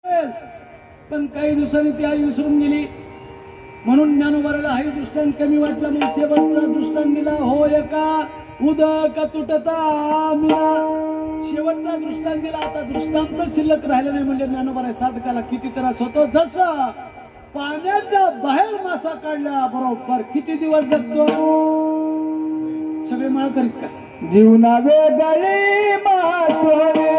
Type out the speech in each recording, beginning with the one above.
पण काही दिवसांनी ती आई विसरून गेली. म्हणून ज्ञानोबाला हाही दृष्टांत कमी वाटला. मग शेवटचा दृष्टांत दिला. हो एका उदक तुटता मीरा. शेवटचा दृष्टांत दिला. आता दृष्टांत शिल्लक राहिला नाही. म्हणजे ज्ञानोबा साधकाला किती त्रास होतो. जसा पाण्याच्या बाहेर मासा काढल्या बरोबर किती दिवस जगतो. सगळे माळकरीच का जीवना वेगळी मासोळे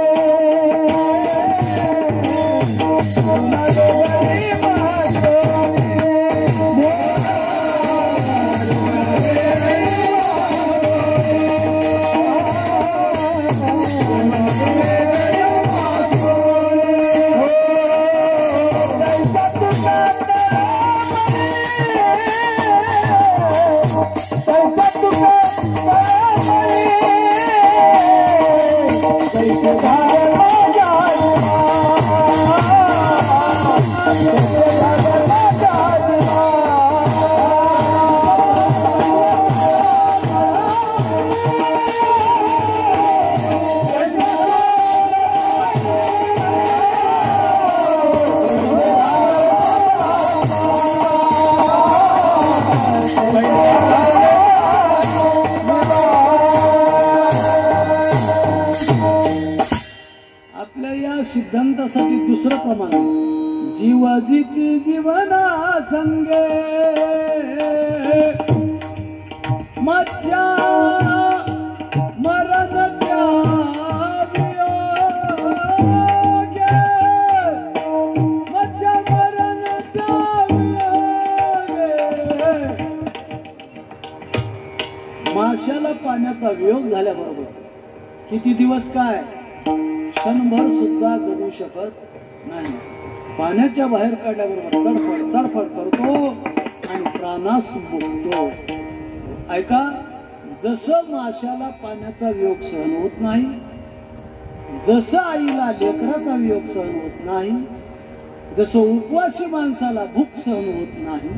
सिद्धांतासाठी दुसरं प्रमाण जीवाजिती जीवना संगे मज्जा मरण मज्जा मरण माशाला पाण्याचा वियोग झाल्याबरोबर किती दिवस काय क्षणभर सुद्धा जगू शकत नाही. पाण्याच्या बाहेर काढल्याबरोबर तडफड तडफड करतो आणि प्राणास मुकतो. ऐका, जसं माशाला पाण्याचा वियोग सहन होत नाही, जसं आईला लेकराचा वियोग सहन होत नाही, जसं उपवासी माणसाला भूक सहन होत नाही,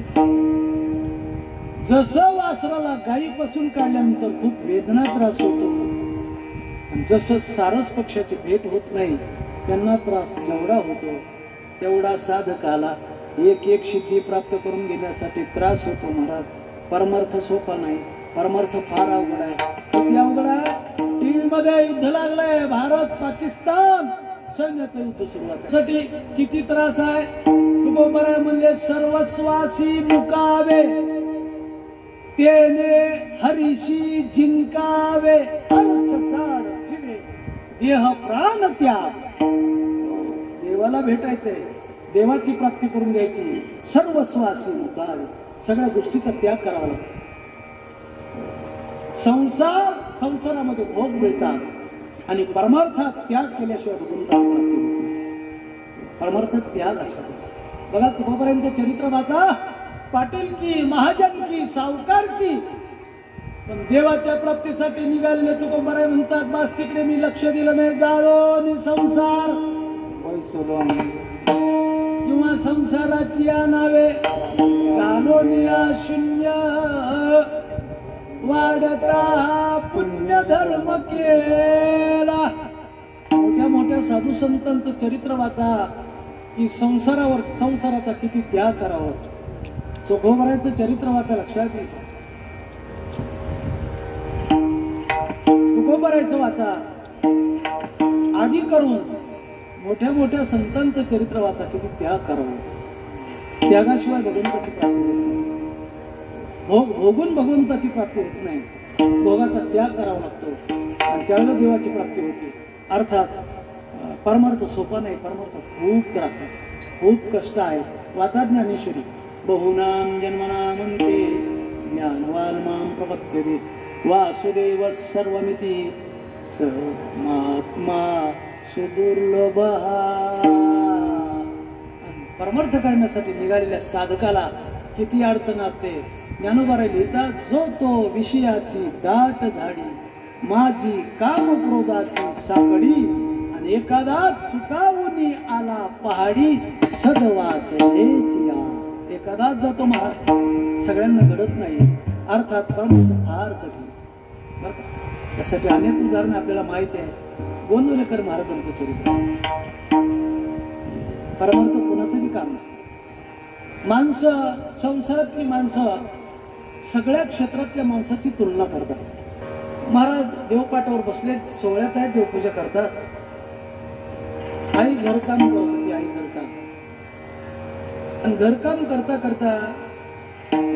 जसं वासराला गायीपासून काढल्यानंतर खूप वेदना त्रास होतो, जसं सारस पक्षाची भेट होत नाही त्यांना त्रास जेवढा होतो तेवढा साधकाला एक एक सिद्धी प्राप्त करून घेण्यासाठी त्रास होतो. महाराज, परमार्थ सोपा नाही. परमार्थ फार अवघड आहे. किती अवघड आहे. टीव्ही मध्ये युद्ध लागलंय. भारत पाकिस्तान सैन्याचं युद्ध सुरुवात साठी किती त्रास आहे. तुकोबराय म्हणले सर्वस्वासी मुकावे तेने हरीशी जिंकावे अर्थ चाड जिवे देह प्राण त्याग. देवाला भेटायचंय, देवाची प्राप्ती करून घ्यायची. सर्वस्वासी मुकावे, सगळ्या गोष्टीचा त्याग करावा लागतो. संसारामध्ये भोग मिळतात आणि परमार्थात त्याग केल्याशिवाय भगवंताची प्राप्ती होत नाही. परमार्थात त्याग असा बघा. तुकोबरायांचं चरित्र वाचा. पाटील की, महाजन की, सावकार की, पण देवाच्या प्राप्तीसाठी निघालेले तुकोबराय म्हणतात बस तिकडे मी लक्ष दिलं नाही. जाळो नि संसार किंवा संसाराची नावे कानोनिया शून्य वाढता पुण्य धर्म केला. मोठ्या मोठ्या साधू संतांचं चरित्र वाचा की संसाराचा किती त्याग करावा. तुकोबरायचं चरित्र वाचा, लक्षात येईल. तुकोबरायचं वाचा. आधी करून मोठ्या मोठ्या संतांचं चरित्र वाचा. किती त्याग करावा. त्यागाशिवाय भगवंताची प्राप्ती होत नाही. भोगून भगवंताची प्राप्ती होत नाही. भोगाचा त्याग करावा लागतो आणि त्यावेळेला देवाची प्राप्ती होते. अर्थात परमार्थ सोपा नाही. परमार्थ खूप त्रास आहे, खूप कष्ट आहे. वाचा ज्ञानेश्वरी. बहुनाम जन्मनामन्ते ज्ञानवान मां प्रपद्यते वासुदेव सर्वमिति स महात्मा सुदुर्लभ. परमार्थ करण्यासाठी निघालेल्या साधकाला किती अडचण असते. ज्ञानोबा लिहितात, जो तो विषयाची दाट झाडी माझी काम क्रोधाची साकडी आणि एखादा चुकावून आला पहाडी सदवासनेची या. एखादाच जातो महाराज, सगळ्यांना घडत नाही. अर्थात परमार्थ फार कठीण. त्यासाठी अनेक उदाहरणं आपल्याला माहिती आहे. गोंदवलेकर महाराजांचं चरित्र परमार्थ कोणाचं बी काम नाही. माणसं, संसारातली माणसं सगळ्या क्षेत्रातल्या माणसाची तुलना करतात. महाराज देवपाटावर बसले, सोहळ्यात आहेत, देवपूजा करतात. आई घरकाम करत होती, आई घरकाम. आणि घरकाम करता करता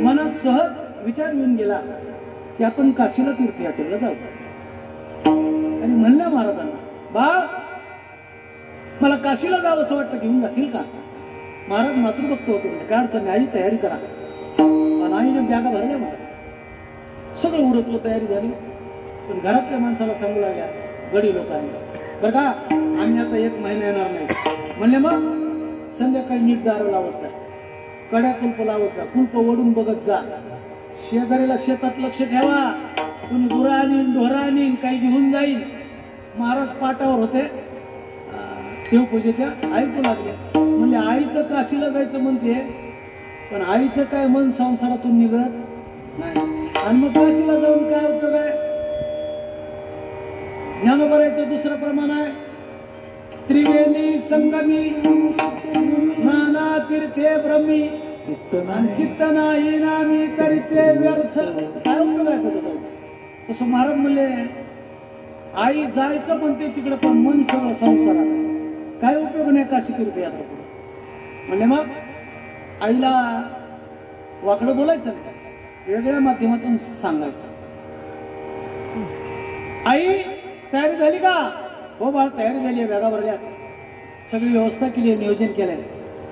मनात सहज विचार येऊन गेला की आपण काशीला तीर्थयात्रेला जाऊ. आणि म्हणल्या महाराजांना, बाळ मला काशीला जावं असं वाटतं, घेऊन जाशील का? महाराज मातृभक्त होते, काय अडचण नाही, आई तयारी करा. पण आईने बॅगा भरल्या, मला सगळं उरकलं, तयारी झाली. पण घरातल्या माणसाला सांगू लागल्या, गडी लोकांनी, बरं का आम्ही आता 1 महिना येणार नाही. म्हणले मग संध्याकाळी नीट दारं लावत जा, कड्या कुलप लावत जा, कुलप ओढून बघत जा, शेजारीला शेतात लक्ष ठेवा, कुणी गुरा आणीन ढोरा आणीन काही घेऊन जाईल. महाराज पाटावर होते देवपूजेच्या, ऐकू लागले. म्हणजे आई तर काशीला जायचं म्हणते, पण आईचं काय मन संसारातून निघत नाही. आणि मग काशीला जाऊन काय उपयोग आहे? ज्ञानोबरायचं दुसरं प्रमाण आहे, त्रिवेणी संगमी नाना तीर्थे ब्रह्मी चित्त नाही नामी तरी ते व्यर्थ. काय उपयोग आहे? तसं महाराज म्हणले, आई जायचं म्हणते तिकडे, पण मन सगळं संसारात आहे, काय उपयोग नाही काशी तीर्थयात्रा करून. म्हणजे मग आईला वाकडं बोलायचं नाही, वेगळ्या माध्यमातून सांगायचं. आई तयारी झाली का? हो बाळ तयारी झाली आहे, बॅगा भरल्या, सगळी व्यवस्था केली आहे, नियोजन केलंय,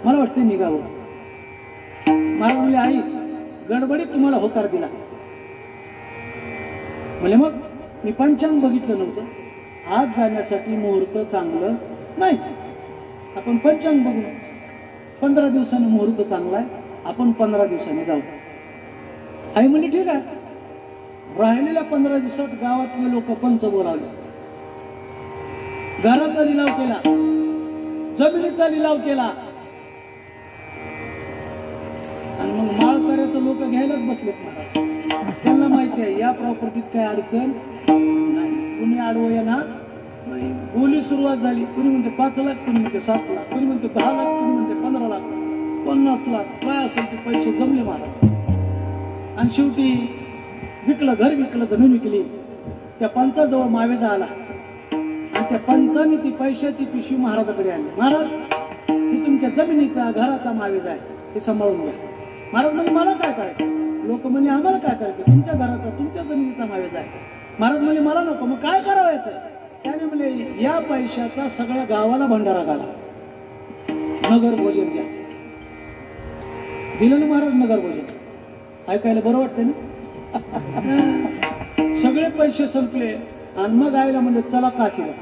मला वाटतं निघावं. मला म्हणले आई गडबडीत तुम्हाला होकार दिला. म्हणजे मग मी पंचांग बघितलं नव्हतं, आज जाण्यासाठी मुहूर्त चांगलं नाही. आपण पंचांग बघू, 15 दिवसांनी मुहूर्त चांगला आहे, आपण 15 दिवसांनी जाऊ. आई म्हणजे ठीक आहे. राहिलेल्या 15 दिवसात गावातले लोक पंच बोलावले, घराचा लिलाव केला, जमिनीचा लिलाव केला. आणि मग माळकऱ्याचं लोक घ्यायलाच बसलेत. मला त्यांना माहिती आहे या प्रॉपर्टीत काय अडचण नाही, कुणी आडवं येणार नाही. बोली सुरुवात झाली, कुणी म्हणते 5 लाख, कुणी म्हणते 7 लाख, कुणी म्हणते 10 लाख, कुणी म्हणते 15 लाख, 50 लाख, काय असेल ते पैसे जमले महाराज. आणि शेवटी विकलं, घर विकलं, जमीन विकली. त्या पंचाजवळ मावेजा आला आणि त्या पंचाने ती पैशाची पिशवी महाराजाकडे आणली. महाराज ही तुमच्या जमिनीचा घराचा मावेजा आहे, हे सांभाळून घ्या. महाराज म्हणजे मला काय करायचं? लोक म्हणजे आम्हाला काय करायचं? तुमच्या घराचा तुमच्या जमिनीचा मावेजा आहे. महाराज म्हणजे मला नको, मग काय करावायचं? त्याने म्हणजे या पैशाचा सगळ्या गावाला भंडारा घाला, नगर भोजन द्या. दिलं ना महाराज नगर भोजन. ऐकायला बरं वाटतं ना? सगळे पैसे संपले आणि मग आईला म्हणजे चला काशीला.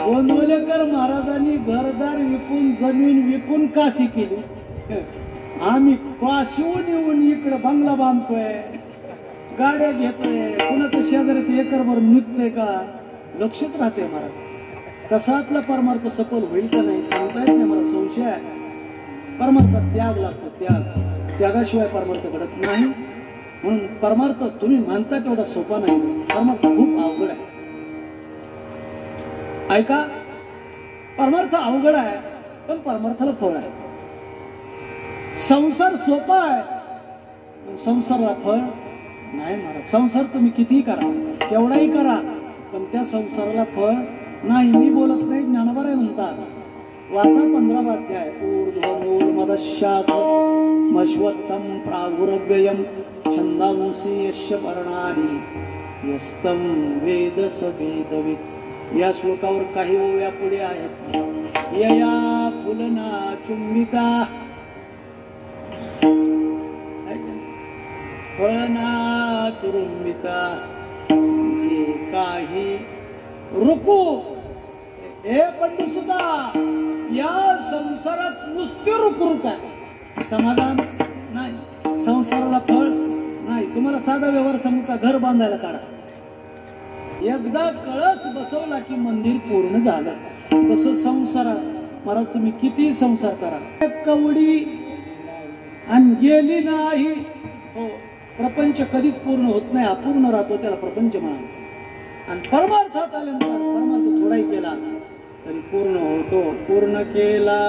गोंदवलेकर महाराजांनी घरदार विकून, जमीन विकून काशी केली. आम्ही काशीहून येऊन इकडे बंगला बांधतोय, गाड्या घेतोय, कुणाचं शेजाऱ्याचं एकरभर निघतोय का? लक्षात राहते महाराज. कसा आपला परमार्थ सफल होईल का नाही सांगता येत नाही, मला संशय आहे. परमार्थात त्याग लागतो, त्याग, त्यागाशिवाय परमार्थ घडत नाही. म्हणून परमार्थ तुम्ही म्हणता तेवढा सोपा नाही, परमार्थ खूप अवघड आहे. ऐका, परमार्थ अवघड आहे पण परमार्थाला फळ आहे. संसार सोपा आहे, संसाराला फळ नाही महाराज. संसार तुम्ही कितीही करा, केवढाही करा, पण त्या संसाराला फळ नाही. मी बोलत नाही, ज्ञानोबराय म्हणतात. वाचा 15वा अध्याय. ऊर्ध्वमूलमदशाखमश्वत्थं प्रावुरव्ययं छंदांसी यस्य वर्णानि यस्तं वेद स वेदवित्. या श्लोकावर काही ओव्या पुढे आहेत. यया फुलना चुंबिका फळना तुरुंबिका, जे काही रुकू हे पंडू सुद्धा या संसारात नुसते रुक आहे, समाधान नाही, संसाराला फळ नाही. तुम्हाला साधा व्यवहार सांगू का? घर बांधायला काढा, एकदा कळस बसवला की मंदिर पूर्ण झालं. तसं संसारात महाराज तुम्ही किती संसार करा, कवडी आणि गेली नाही. हो, प्रपंच कधीच पूर्ण होत नाही, अपूर्ण राहतो, त्याला प्रपंच म्हणा. आणि परमार्थात आल्यानंतर परमार्थ थोडाही केला तरी पूर्ण होतो. पूर्ण केला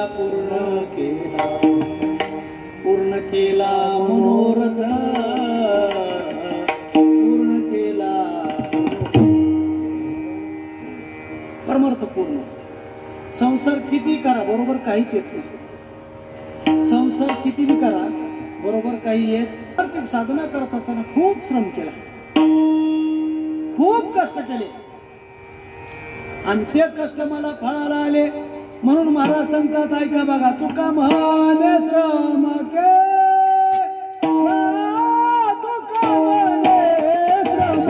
पूर्ण केला मनोरथ, पूर्ण केला परमार्थ पूर्ण. संसार किती करा बरोबर काहीच येत नाही. संसार किती बी करा बरोबर काही येत. प्रत्येक साधना करत असताना खूप श्रम केला, खूप कष्ट केले आणि ते कष्ट मला फळाला आले. म्हणून महाराज सांगतात, ऐका बघा, तुका म्हणे श्रम केला, तुका म्हणे श्रम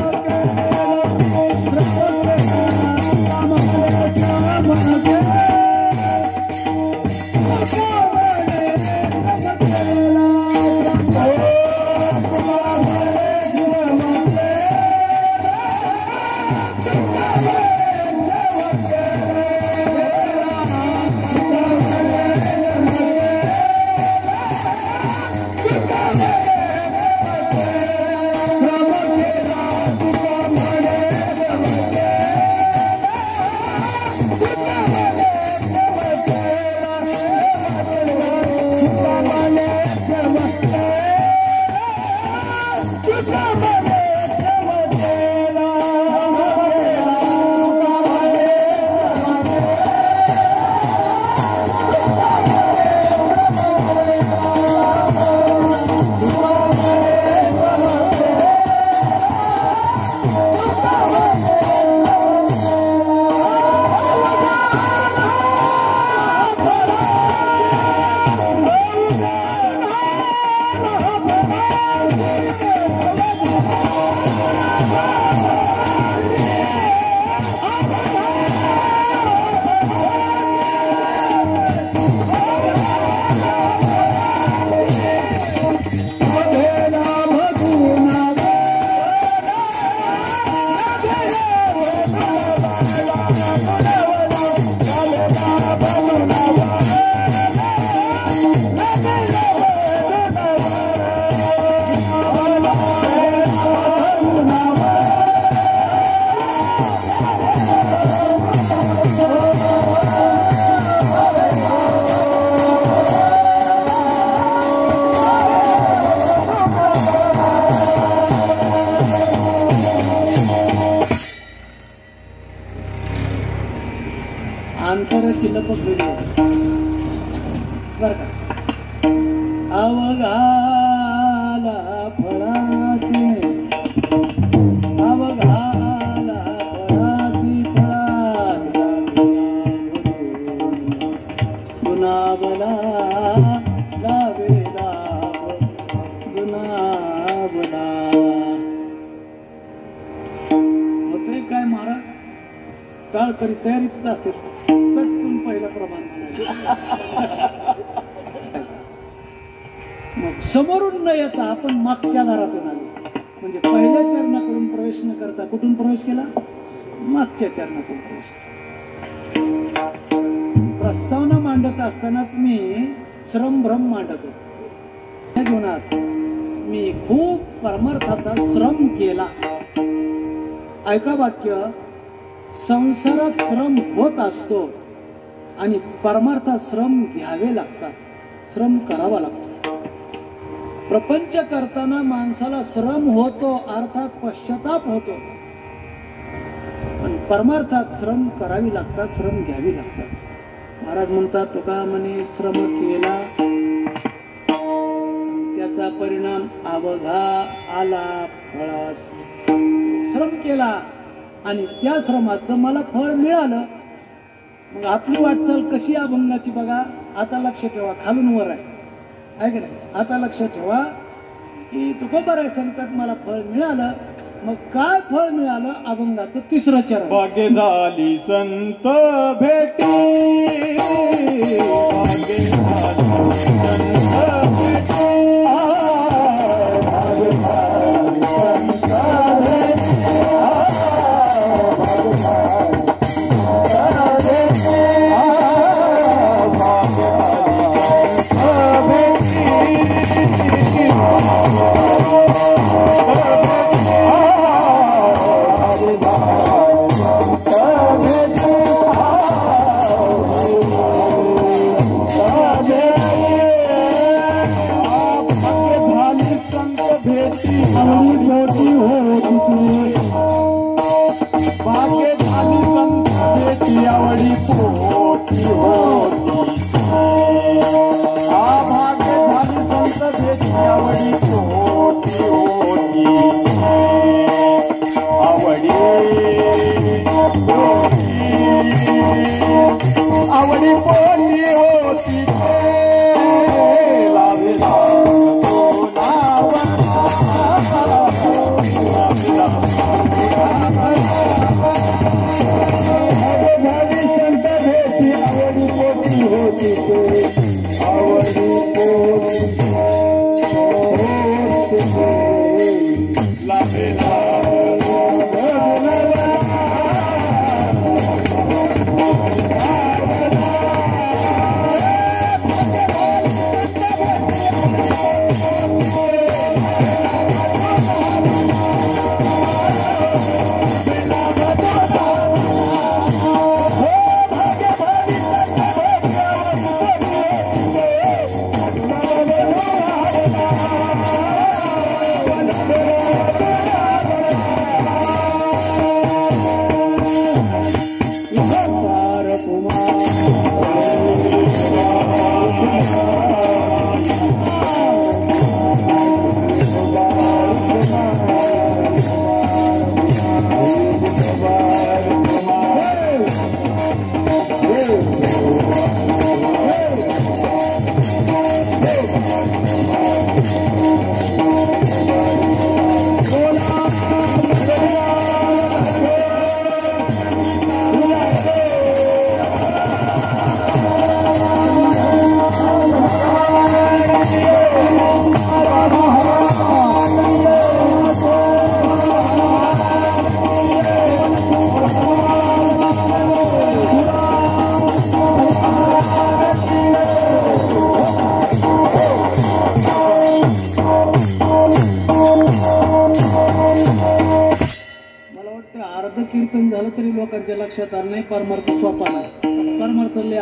अंतराची लपक वेगळी आहे बर का. अवघाला फळासी, अवघाला फळासी फळासी गुणाबला लावेला गुणाबला. होते काय महाराज, काळ करी तयारीतच असते. चटकून पहिलं प्रमाण मग समोरून न येता आपण मागच्या दारातून आलो. म्हणजे पहिल्या चरणाकडून प्रवेश न करता कुठून प्रवेश केला? मागच्या चरणातून प्रवेश. प्रस्तावना मांडत असतानाच मी श्रमभ्रम मांडत होतो. या जीवनात मी खूप परमार्थाचा श्रम केला. ऐका वाक्य, संसारात श्रम होत असतो आणि परमार्थात श्रम घ्यावे लागतात, श्रम करावा लागतो. प्रपंच करताना माणसाला श्रम होतो, अर्थात पश्चाताप होतो, पण परमार्थात श्रम करावी लागतात, श्रम घ्यावी लागतात. महाराज म्हणतात, तुका म्हणे श्रम केला त्याचा परिणाम अवघा आला फळास. श्रम केला आणि त्या श्रमाचं मला फळ मिळालं. मग आपली वाटचाल कशी अभंगाची बघा. आता लक्ष ठेवा, खालून वर आहे की नाही. आता लक्ष ठेवा की तुकोबर आहे सांगतात मला फळ मिळालं. मग काय फळ मिळालं? अभंगाचं तिसरं चरण. भाग्य झाली संत भेटी, भाग्य झाली संत भेटी, भेटी आवडी पोटी होती भाग्य झाली संत भेटी आवडी पोटी होती भाग्य झाली संत भेटी आवडी पोटी होती आवडी आवडी पोटी होती संत भेटी आवडी पोटी होती आवडी कीर्तन झालं तरी लोकांच्या लक्षात आलं नाही परमार्थ सोपा नाही परमार्थ लय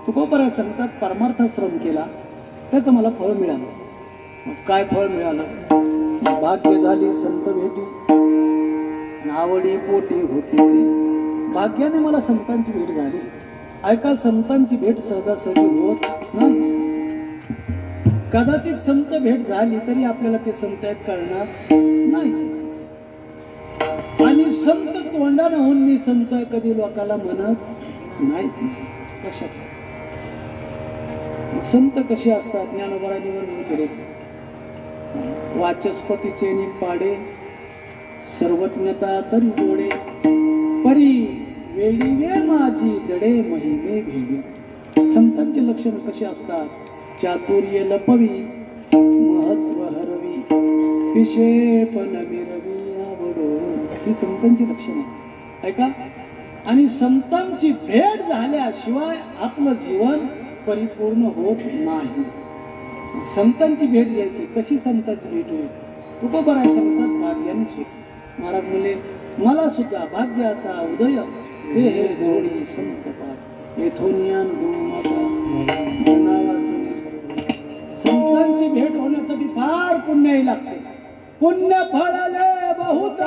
तुकोबराय सांगतात परमार्थ श्रम केला त्याचं मला फळ मिळालं. मग काय फळ मिळालं? भाग्य झाली संत भेटी नावडी पोटी होती भाग्याने मला संतांची भेट झाली. ऐका संतांची भेट सहजासहजी होत नाही. कदाचित संत भेट झाली तरी आपल्याला ते संत आहेत कळणार नाही. आणि संत तोंडानं होऊन मी संत कधी लोकाला म्हणत नाही. कशात संत कसे असतात? ज्ञानोबारांनी वर्णन केले. वाचस्पतीचे निपाडे सर्वज्ञता तरी जोडे परी वेळी वे माझी जडे महिमे भेडी. संतांचे लक्षण कसे असतात? चातुर्य लपवी महत्व हरवी विषेपण मिरवी आवडो. ही संतांची लक्षण आहे. ऐका. आणि संतांची भेट झाल्याशिवाय आपलं जीवन परिपूर्ण होत नाही. संतांची भेट घ्यायची. कशी संतांची भेट होईल? तुकोबराय सांगतात भाग्यानेच होईल. महाराज म्हणले मला सुद्धा भाग्याचा उदय हे जोडी संत पाठ येथून संतांची भेट होण्यासाठी फार पुण्याही लागते. पुण्य फळले बहुत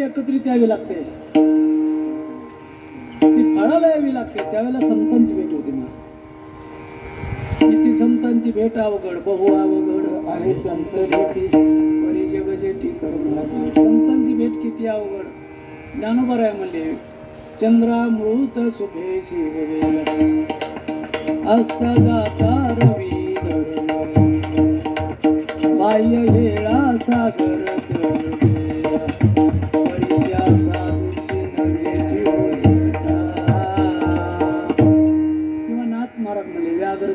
एकत्रित यावी लागते. ती फळाला यावी लागते. त्यावेळेला संतांची भेट होती. ना किती संतांची भेट अवघड बहु अवघड आहे संत भेटी परी जग जेठी करून. संतांची भेट किती अवघड. ज्ञानोबराय म्हणले चंद्रामृत सुखे शिववेल असता जाता रवी बाह्य हेळा सागर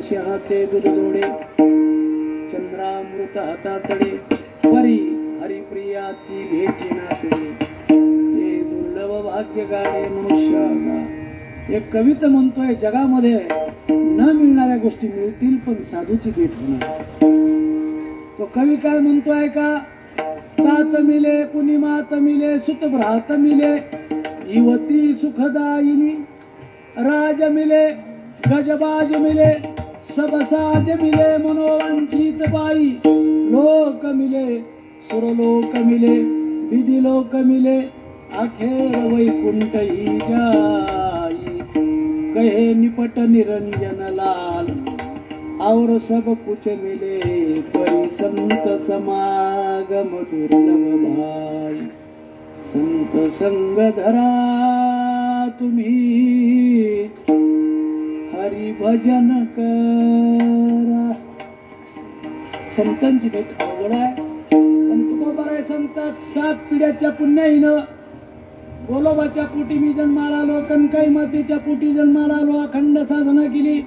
शहाचे दूध जोडे चंद्रामृत हाता चढे परी हरिप्रियाची भेटी नाते हे दुर्लभ भाग्य गाडे मनुष्य. एक कविता म्हणतोय जगामध्ये न मिळणाऱ्या गोष्टी मिळतील पण साधूची भेट होणार. तो कवी काय म्हणतोय का तात मिले पुनिमात मिले सुत भ्रात मिले युवती सुखदायिनी राज मिले गजबाज मिले सब साज मिले मनोवंचित बाई लोक मिले सुरलोक मिले विधि लोक मिले अखेर वैकुंठ ही जाई कहे निपट निरंजन लाल और सब कुछ मिले परी संत समागम दुर्लभ भाई. संत संग धरा तुम्ही हरी भजन करा. संतांची भेट अवघड आहे. पण तुकोबाराय सांगतात 7 पिढ्याच्या पुण्याईनं गोलोबाच्या पोटी मी जन्माला आलो. कणकाई मातेच्या पोटी जन्माला आलो. अखंड साधना केली.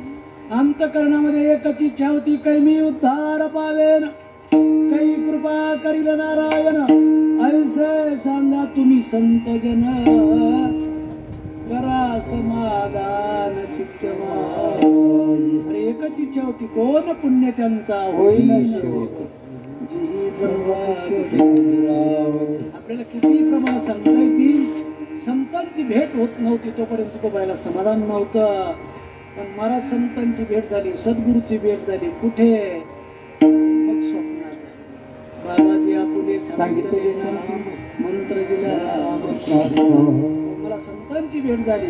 अंतकरणामध्ये एकच इच्छा होती कैमी उद्धार पावेन काही कृपा करील नारायण. ऐसे सांगा तुम्ही संत जन करा समाधान चित्त. अरे एकच इच्छा होती कोण पुण्य त्यांचा होईल. आपल्याला किती प्रमाणात सांगता येतील. संतांची भेट होत नव्हती तोपर्यंत तुकोबारायला समाधान नव्हतं. पण महाराज संतांची भेट झाली सद्गुरूची भेट झाली कुठे मग स्वप्नात. बाबाजी आपुले सांगितले मंत्र दिला मला संतांची भेट झाली.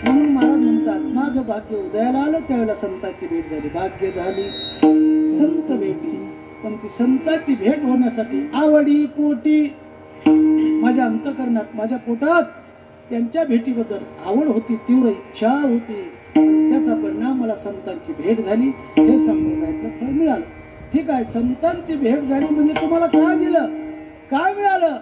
म्हणून महाराज म्हणतात माझं भाग्य उदयाला आलं त्यावेळेला संतांची भेट झाली. भाग्य झाली संत भेटी. पण ती संतांची भेट होण्यासाठी आवडी पोटी माझ्या अंतकरणात माझ्या पोटात त्यांच्या भेटीबद्दल आवड होती तीव्र इच्छा होती. त्याचा परिणाम मला संतांची भेट झाली हे संप्रदायातलं फळ मिळालं. ठीक आहे संतांची भेट झाली म्हणजे तुम्हाला काय दिलं काय मिळालं.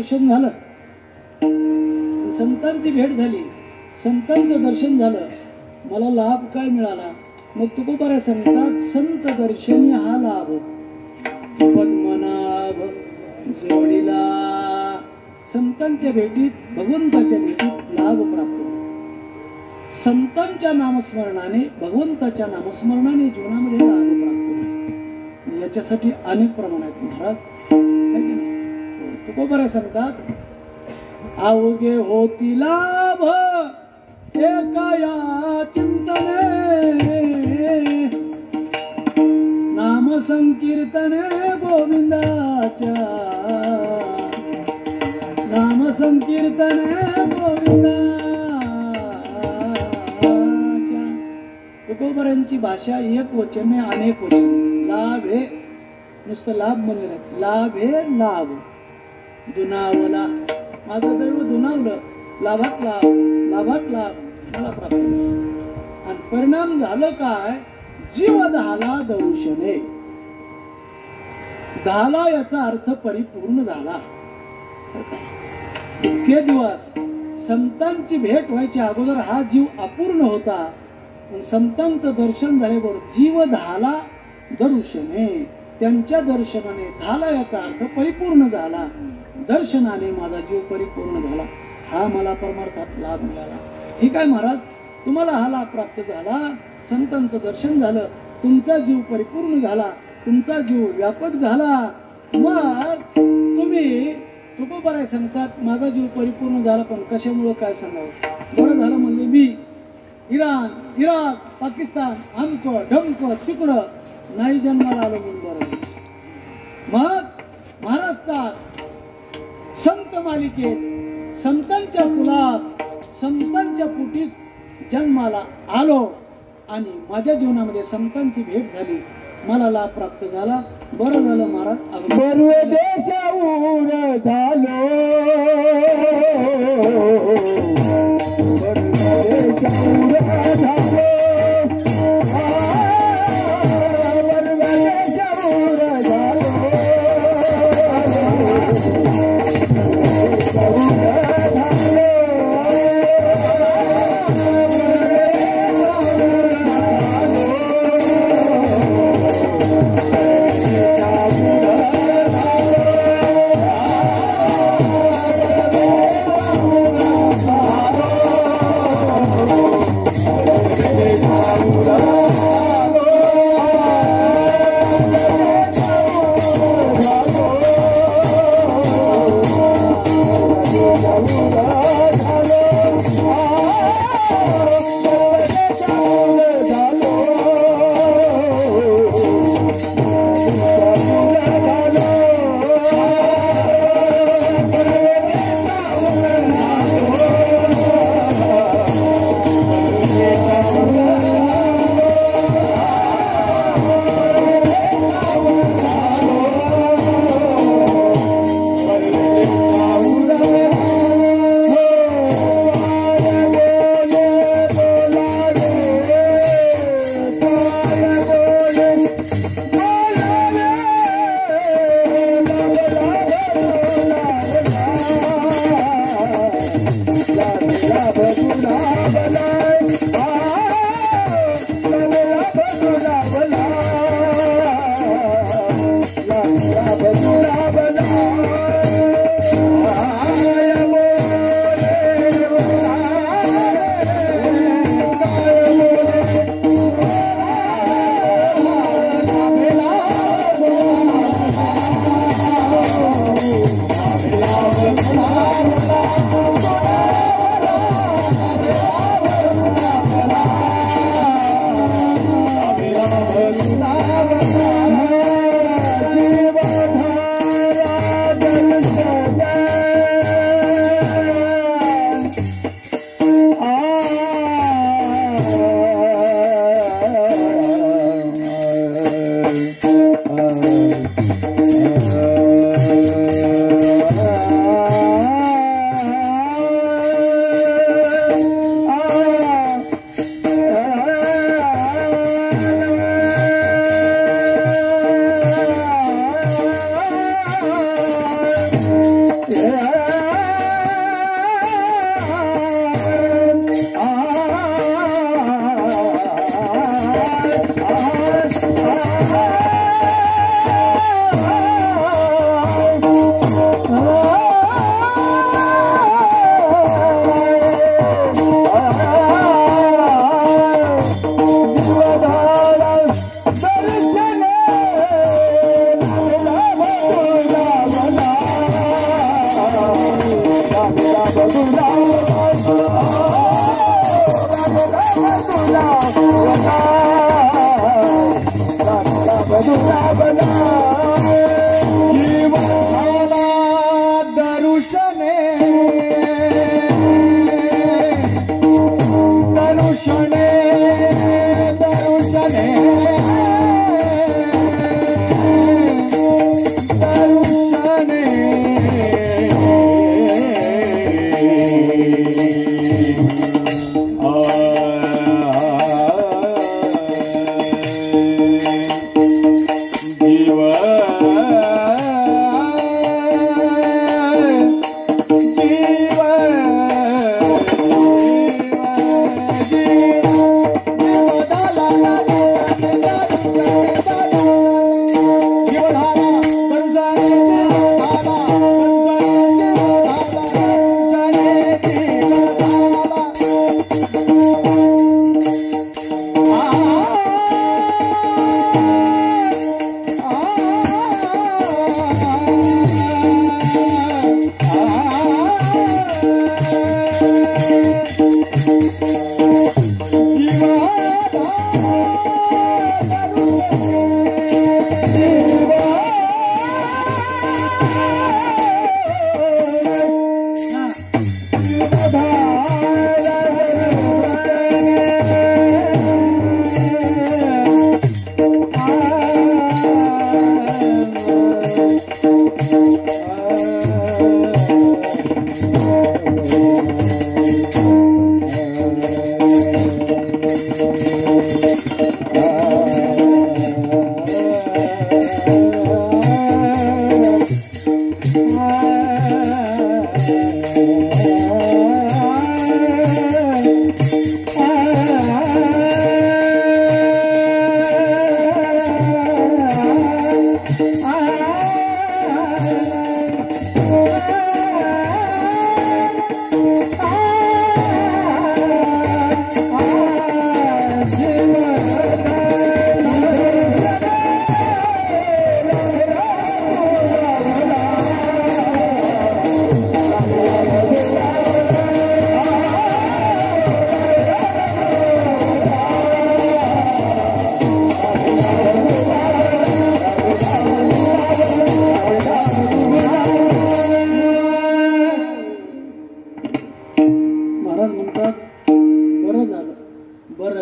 दर्शन झालं, संतांची भेट झाली, संतांचं दर्शन झालं, मला लाभ काय मिळाला? मग तुकोबाराय सांगतात संत दर्शनी हा लाभ, पद्मनाभ जोडीला. संतांच्या भेटीत, भगवंताच्या भेटीत लाभ प्राप्त होतो. संतांच्या नामस्मरणाने, भगवंताच्या नामस्मरणाने जीवनामध्ये लाभ प्राप्त होतो. याच्यासाठी अनेक प्रमाणात महाराज तुकोबाराय सांगतात अवघे होती लाभ एका या चिंतने, नाम संकीर्तने गोविंदाच्या, नाम संकीर्तने गोविंदाच्या. तुकोबारांची भाषा एक वचन आहे, अनेक वचन. लाभ हे नुसतं लाभ म्हणले नाही, लाभ हे लाभ. दुनावला, माझं दैव दुनावलं, लाभात लाभ, लाभात लाभ मला प्राप्त. आणि परिणाम झालं काय? जीव झाला दर्शने. झाला याचा अर्थ परिपूर्ण झाला. इतके दिवस संतांची भेट व्हायची अगोदर हा जीव अपूर्ण होता. संतांचं दर्शन झाल्यावर जीव झाला दर्शने. त्यांच्या दर्शनाने झाला याचा अर्थ परिपूर्ण झाला. दर्शनाने माझा जीव परिपूर्ण झाला. हा मला परमार्थात लाभ मिळाला. ठीक आहे महाराज, तुम्हाला हा लाभ प्राप्त झाला, संतांचं दर्शन झालं, तुमचा जीव परिपूर्ण झाला, तुमचा जीव व्यापक झाला. मग तुम्ही तुकोबाराय सांगतात माझा जीव परिपूर्ण झाला, पण कशामुळे काय सांगावं? बरं झालं म्हणले मी इराण, इराक, पाकिस्तान, आमकं ढमकं तिकडं नाही जन्माला आलो म्हणून बरं. मग महाराष्ट्रात संत मालिकेत संतांच्या कुलात, संतांच्या पोटीत जन्माला आलो आणि माझ्या जीवनामध्ये संतांची भेट झाली, मला लाभ प्राप्त झाला. बरं झालं महाराज, परदेशाहून झालो, परदेशाहून झालो,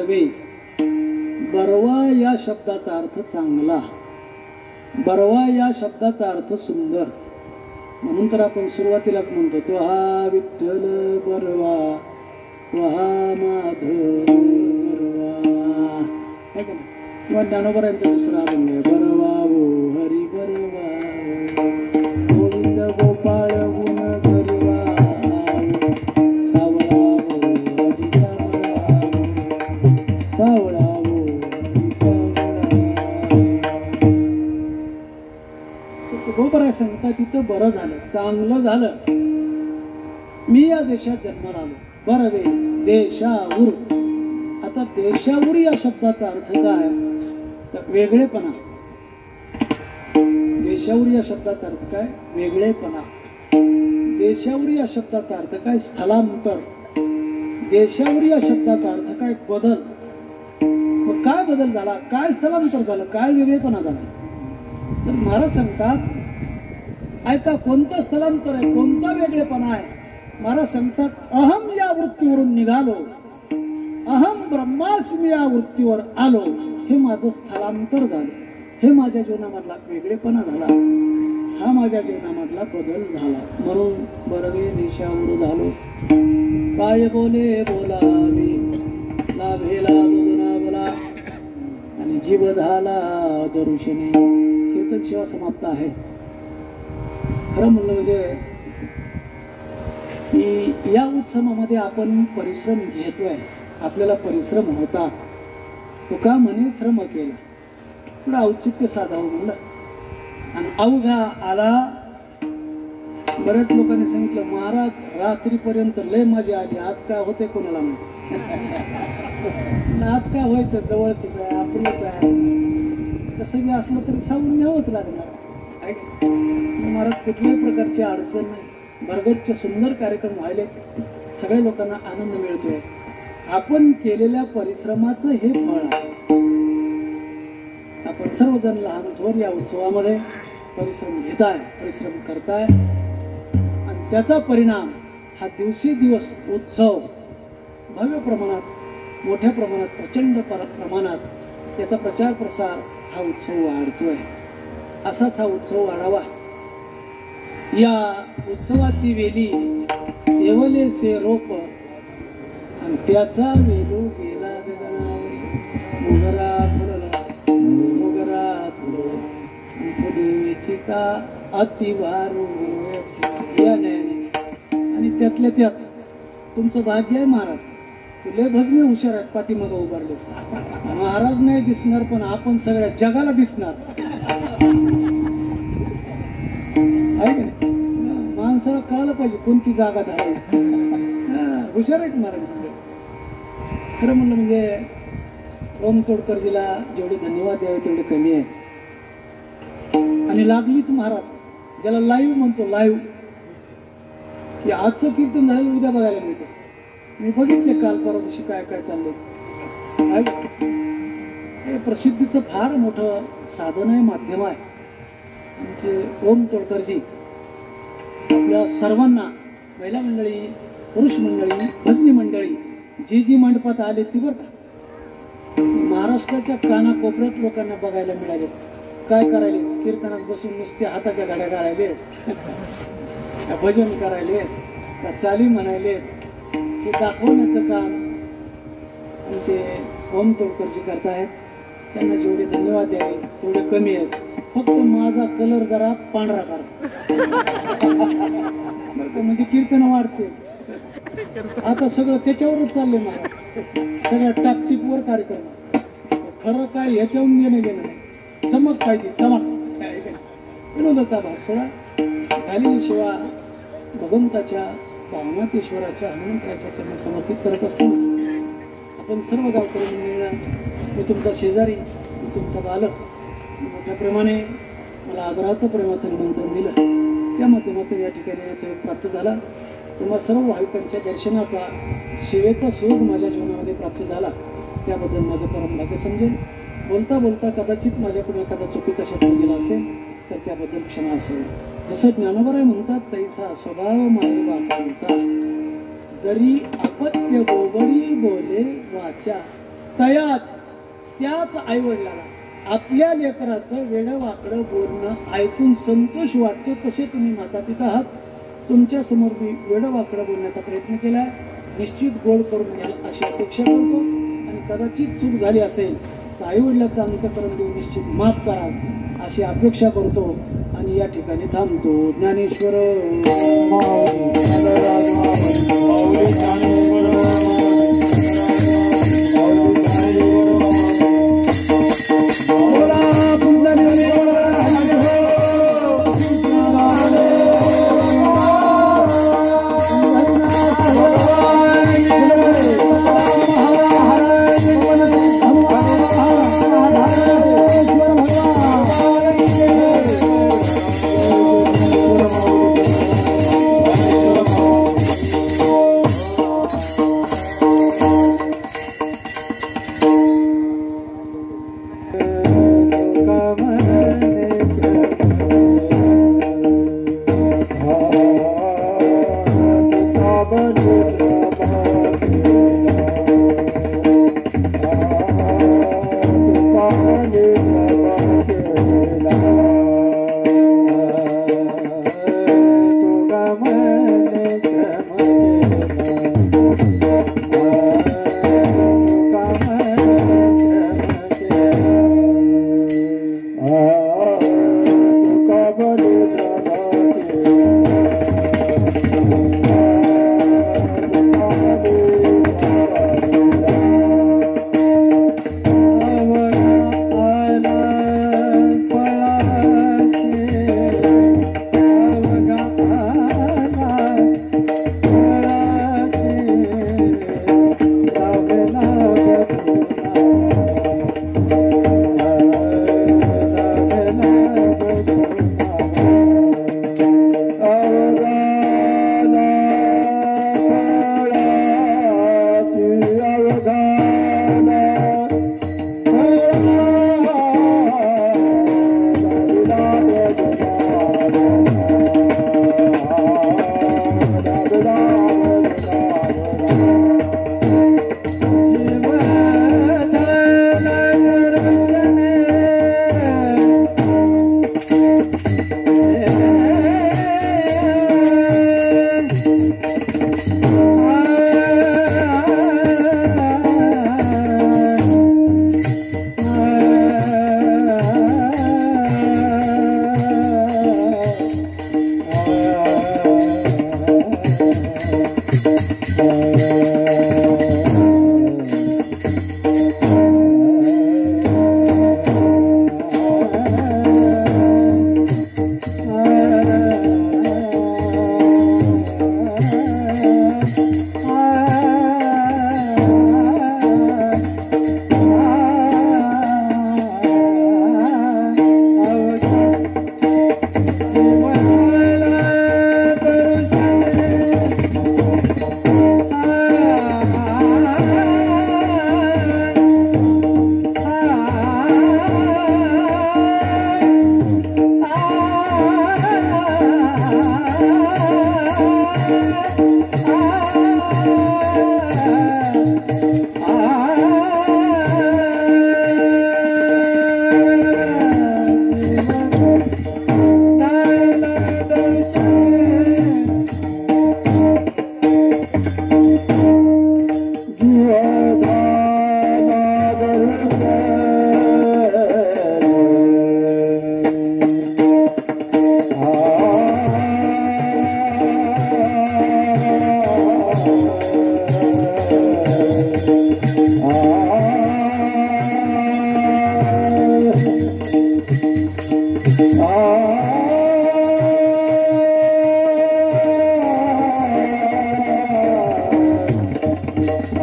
बरवे. बरवा या शब्दाचा अर्थ चांगला, बरवा या शब्दाचा अर्थ सुंदर. म्हणून तर आपण सुरुवातीलाच म्हणतो तो हा विठ्ठल बरवा, तो हा माधव बरवा. है का नाही? किंवा ज्ञानोबरांचा दुसरा अभंग आहे, बरवा वो हरी बरवा गोविंद गोपाळ गुण गरवा सावळा वो हरी सावळा सावळा वो हरी सावळा. बरोबर आहे सांगता तिथं बरं झालं, चांगलं झालं. मी या देशात जन्माला आलो. बरवे देशाऊर. आता देशाऊर या शब्दाचा अर्थ काय तर वेगळेपणा. देशाऊर या शब्दाचा अर्थ काय वेगळेपणा. देशाऊर या शब्दाचा अर्थ काय स्थलांतर. देशाऊर या शब्दाचा अर्थ काय बदल. मग काय बदल झाला, काय स्थलांतर झालं, काय वेगळेपणा झाला. तर महाराज सांगतात ऐका कोणतं स्थलांतर आहे, कोणता वेगळेपणा आहे. महाराज सांगतात अहम या वृत्तीवरून निघालो, अहम ब्रह्मास्मी या वृत्तीवर आलो. हे माझं स्थलांतर झालं, हे माझ्या जीवनामधला वेगळेपणा झाला, हा माझ्या जीवनामधला बदल झाला. म्हणून बरवे देशावर झालो. काय बोले बोलावे लाभेला बोलना बोला आणि जीव झाला दरुशने. कीर्तन शिवा समाप्त आहे. खरं म्हणलं म्हणजे की या उत्सवामध्ये आपण परिश्रम घेतोय, आपल्याला परिश्रम होता. तो का म्हणे श्रम केला, थोडं औचित्य साधावं म्हणलं. आणि अवघा आला. बऱ्याच लोकांनी सांगितलं महाराज रात्रीपर्यंत लय मजा आली, आज काय होते कोणाला माहिती. आज काय व्हायचं, जवळच आहे, आपलंच आहे. कसं बी असलं तरी सावरून न्यावंच लागणार. महाराज कुठल्याही प्रकारची अडचण नाही. भरगच्च सुंदर कार्यक्रम व्हायले, सगळ्या लोकांना आनंद मिळतोय. आपण केलेल्या परिश्रमाचं हे फळ आहे. आपण सर्वजण लहान थोर या उत्सवामध्ये परिश्रम घेताय, परिश्रम करताय आणि त्याचा परिणाम हा दिवसेदिवस उत्सव भव्य प्रमाणात, मोठ्या प्रमाणात, प्रचंड प्रमाणात त्याचा प्रचार प्रसार हा उत्सव वाढतोय. असाच हा उत्सव वाढावा. या उत्सवाची वेली येवले से रोप आणि त्याचा वेलू गेला गगनावरी. मोगरा फुलला, मोगरा फुलवेची का अति वारू या नयने. आणि त्यातल्या त्यात तुमचं भाग्य आहे महाराज, तुले भजने हुशार आहेत, पाठीमागं उभारले. महाराज नाही दिसणार पण आपण सगळ्या जगाला दिसणार. माणसाला कळायला पाहिजे कोणती जागा धारावी. हुशार आहेत महाराज. खरं म्हणलं म्हणजे ओम तोडकरजीला जेवढे धन्यवाद द्यावे तेवढे कमी आहे. आणि लागलीच महाराज ज्याला लाईव्ह म्हणतो, लाईव्ह की आजचं कीर्तन झालेलं उद्या बघायला मिळतं. मी बघितले काल परवा दिवशी काय काय चाललंय. हे प्रसिद्धीचं फार मोठं साधन आहे, माध्यम आहे. म्हणजे ओम तोडकरजी आपल्या सर्वांना, महिला मंडळी, पुरुष मंडळी, भजनी मंडळी जी जी मंडपात आले ती बरं का महाराष्ट्राच्या कानाकोपऱ्यात लोकांना बघायला मिळाले. काय करायले, कीर्तनात बसून नुसते हाताच्या घड्या काढायले, भजन करायले, चाली म्हणायले. ते दाखवण्याचं काम आमचे ओम तोडकरजी करतायत. त्यांना जेवढे धन्यवाद द्यावे तेवढे कमी आहेत. फक्त माझा कलर जरा पांढरा करा म्हणजे कीर्तन वाढते. आता सगळं त्याच्यावरच चाललंय मला, सगळ्या टापटीपवर कार्यक्रम. खरं काय ह्याच्याहून घेणं गेलं नाही. चमक पाहिजे, चमक. विनोदाचा भाग सोडा. झालेली सेवा भगवंताच्या, भावनातेश्वराच्या, हनुमंताच्या चरणी समर्पित करत असताना आपण सर्व गावकरी मंडळींना, मी तुमचा शेजारी, मी तुमचा बालक, मोठ्या प्रेमाने मला आदराचं प्रेमाचं निमंत्रण दिलं. त्या माध्यमातून या ठिकाणी याचा योग प्राप्त झाला. तुम्हा सर्व भाविकांच्या दर्शनाचा, सेवेचा सुयोग माझ्या जीवनामध्ये प्राप्त झाला. त्याबद्दल माझं परम भाग्य समजेल. बोलता बोलता कदाचित माझ्याकडून एखादा चुकीचा शब्द गेला असेल तर त्याबद्दल क्षमा असेल. जसं ज्ञानोबराय म्हणतात तैसा स्वभाव माये बापांचा, जरी अपत्य गोबडी बोले वाचा तयात त्याच आईवडिलाला आपल्या लेकराचं वेडं वाकडं बोलणं ऐकून संतोष वाटतो तसे तुम्ही मातापिता आहात. तुमच्या समोर मी वेडं वाकडं बोलण्याचा प्रयत्न केला, निश्चित गोड करून घ्याल अशी अपेक्षा करतो. आणि कदाचित चूक झाली असेल तर आईवडिलाचं अंतःकरण देऊन निश्चित माफ करा अशी अपेक्षा करतो आणि या ठिकाणी थांबतो. ज्ञानेश्वर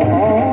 Ah